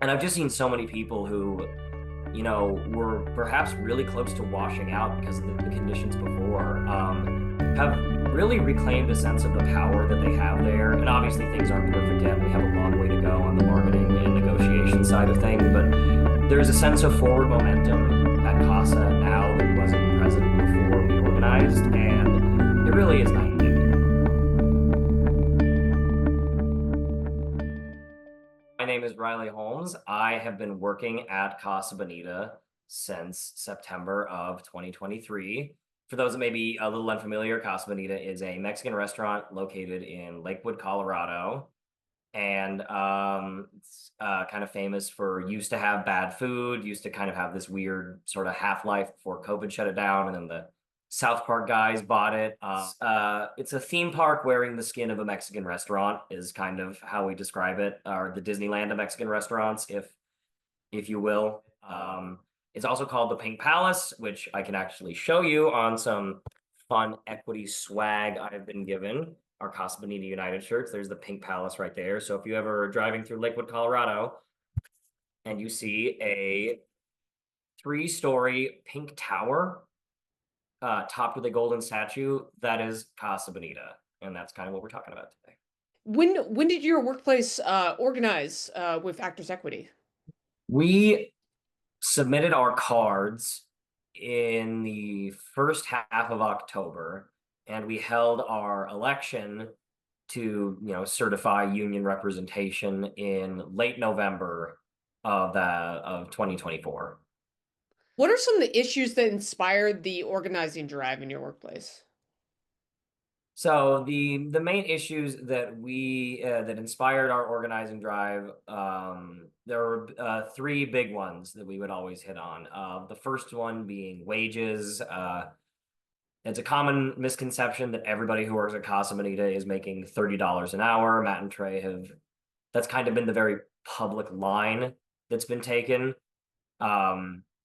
And I've just seen so many people who, were perhaps really close to washing out because of the conditions before, have really reclaimed a sense of the power that they have there. And obviously, things aren't perfect yet. We have a long way to go on the bargaining and negotiation side of things, but there's a sense of forward momentum at CASA now that wasn't present before we organized, and it really is night and day. My name is Riley Holmes. I have been working at Casa Bonita since September of 2023. For those that may be a little unfamiliar, Casa Bonita is a Mexican restaurant located in Lakewood, Colorado. And it's kind of famous for used to have bad food, used to kind of have this weird sort of half-life before COVID shut it down, and then the South Park guys bought it. It's a theme park wearing the skin of a Mexican restaurant is kind of how we describe it, or the Disneyland of Mexican restaurants, if you will. It's also called the Pink Palace, which I can actually show you on some fun equity swag I've been given. Our Casa Bonita United shirts. There's the Pink Palace right there. So if you ever are driving through Lakewood, Colorado, and you see a three-story pink tower topped with a golden statue, that is Casa Bonita, and that's kind of what we're talking about today. When did your workplace organize with Actors Equity? We submitted our cards in the first half of October, and we held our election to, certify union representation in late November of 2024. What are some of the issues that inspired the organizing drive in your workplace? So the main issues that we that inspired our organizing drive, there were three big ones that we would always hit on. The first one being wages. It's a common misconception that everybody who works at Casa Bonita is making $30 an hour. Matt and Trey have that's kind of been the very public line that's been taken.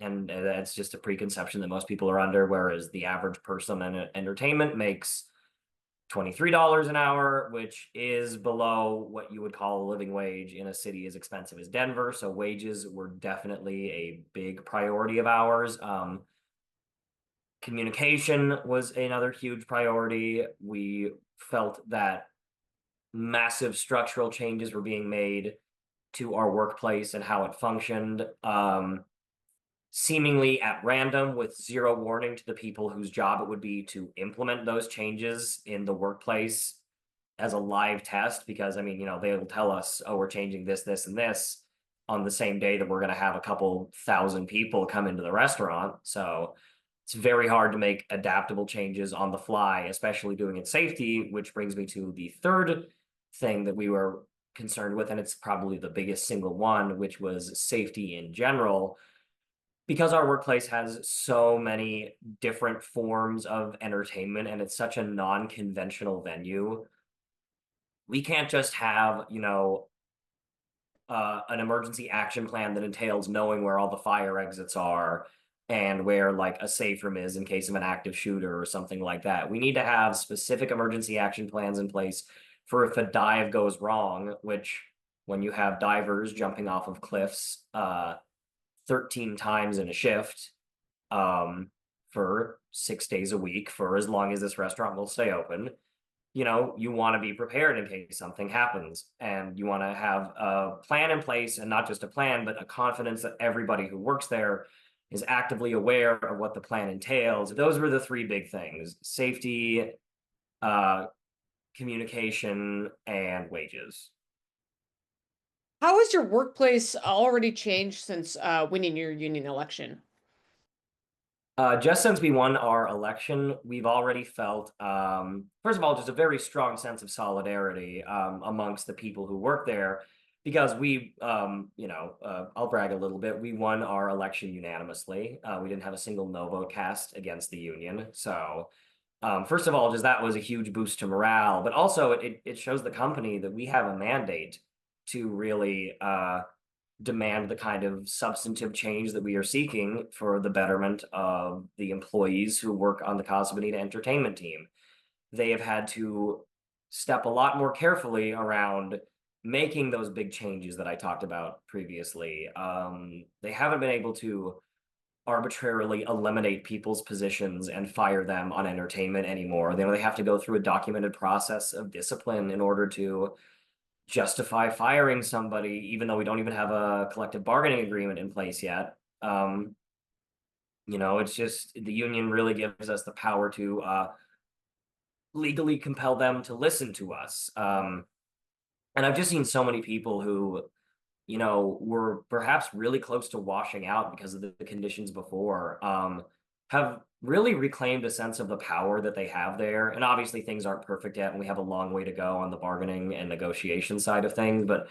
And that's just a preconception that most people are under, whereas the average person in entertainment makes $23 an hour, which is below what you would call a living wage in a city as expensive as Denver. So wages were definitely a big priority of ours. Communication was another huge priority. We felt that massive structural changes were being made to our workplace and how it functioned, seemingly at random with zero warning to the people whose job it would be to implement those changes in the workplace as a live test. Because, I mean, they will tell us, oh, we're changing this, this, and this on the same day that we're going to have a couple thousand people come into the restaurant. So it's very hard to make adaptable changes on the fly, especially doing it safety, which brings me to the third thing that we were concerned with, and it's probably the biggest single one, which was safety in general. Because our workplace has so many different forms of entertainment and it's such a non-conventional venue, we can't just have, an emergency action plan that entails knowing where all the fire exits are and where like a safe room is in case of an active shooter or something like that. We need to have specific emergency action plans in place for if a dive goes wrong, which when you have divers jumping off of cliffs 13 times in a shift for 6 days a week for as long as this restaurant will stay open, you want to be prepared in case something happens, and you want to have a plan in place, and not just a plan, but a confidence that everybody who works there is actively aware of what the plan entails. Those were the three big things: safety, communication, and wages. How has your workplace already changed since winning your union election? Just since we won our election, we've already felt, first of all, just a very strong sense of solidarity amongst the people who work there, because I'll brag a little bit. We won our election unanimously. We didn't have a single no vote cast against the union. So, first of all, just that was a huge boost to morale, but also it shows the company that we have a mandate to really demand the kind of substantive change that we are seeking for the betterment of the employees who work on the Casa Bonita entertainment team. They have had to step a lot more carefully around making those big changes that I talked about previously. They haven't been able to arbitrarily eliminate people's positions and fire them on entertainment anymore. They have to go through a documented process of discipline in order to justify firing somebody, even though we don't even have a collective bargaining agreement in place yet. It's just the union really gives us the power to legally compel them to listen to us. And I've just seen so many people who, were perhaps really close to washing out because of the conditions before, have really reclaimed a sense of the power that they have there. And obviously, things aren't perfect yet, and we have a long way to go on the bargaining and negotiation side of things. But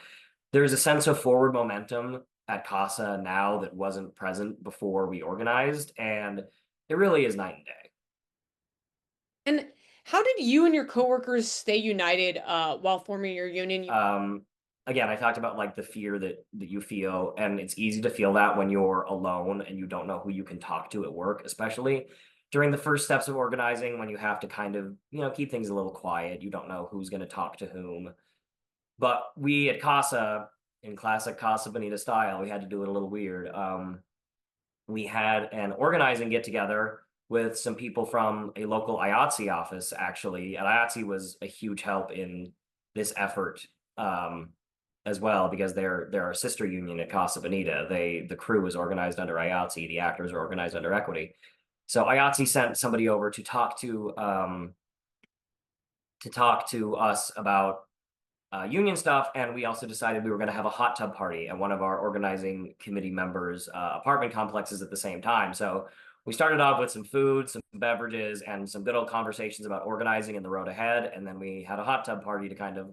there's a sense of forward momentum at CASA now that wasn't present before we organized, and it really is night and day. And how did you and your coworkers stay united while forming your union? Um, Again, I talked about like the fear that you feel, and it's easy to feel that when you're alone and you don't know who you can talk to at work, especially during the first steps of organizing when you have to kind of, keep things a little quiet. You don't know who's going to talk to whom. But we at Casa, in classic Casa Bonita style, we had to do it a little weird. We had an organizing get together with some people from a local IATSE office, actually. And IATSE was a huge help in this effort, as well, because they're our sister union at Casa Bonita. The crew was organized under IATSE, the actors are organized under Equity. So IATSE sent somebody over to talk to us about union stuff, and we also decided we were going to have a hot tub party at one of our organizing committee members' apartment complexes at the same time. So we started off with some food, some beverages, and some good old conversations about organizing and the road ahead, and then we had a hot tub party to kind of,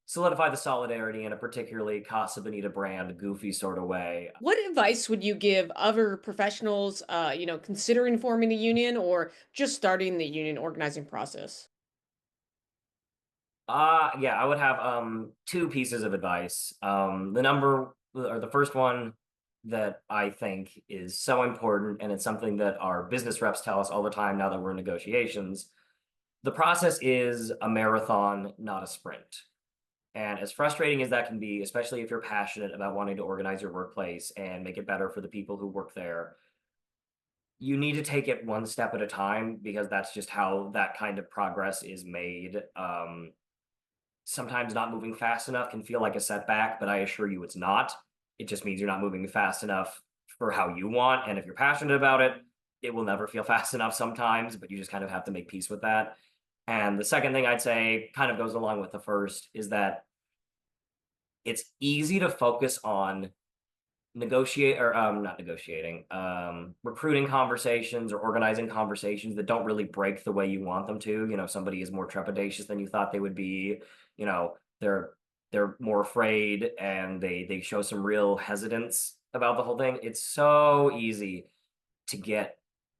solidify the solidarity in a particularly Casa Bonita brand, goofy sort of way. What advice would you give other professionals, considering forming a union or just starting the union organizing process? Yeah, I would have two pieces of advice. The first one that I think is so important, and it's something that our business reps tell us all the time now that we're in negotiations. The process is a marathon, not a sprint. And as frustrating as that can be, especially if you're passionate about wanting to organize your workplace and make it better for the people who work there, you need to take it one step at a time, because that's just how that kind of progress is made. Sometimes not moving fast enough can feel like a setback, but I assure you it's not. It just means you're not moving fast enough for how you want. And if you're passionate about it, it will never feel fast enough sometimes, but you just kind of have to make peace with that. And the second thing I'd say kind of goes along with the first is that it's easy to focus on not negotiating, recruiting conversations or organizing conversations that don't really break the way you want them to. Somebody is more trepidatious than you thought they would be. They're more afraid, and they show some real hesitance about the whole thing. It's so easy to get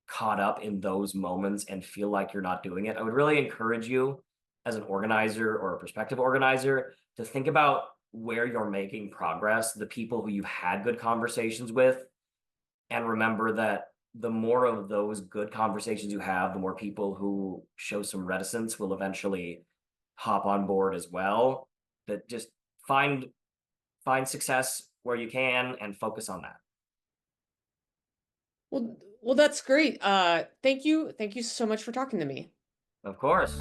caught up in those moments and feel like you're not doing it. I would really encourage you, as an organizer or a prospective organizer, to think about where you're making progress, the people who you've had good conversations with, and remember that the more of those good conversations you have, the more people who show some reticence will eventually hop on board as well. That just find success where you can and focus on that. Well, that's great. Thank you so much for talking to me. Of course.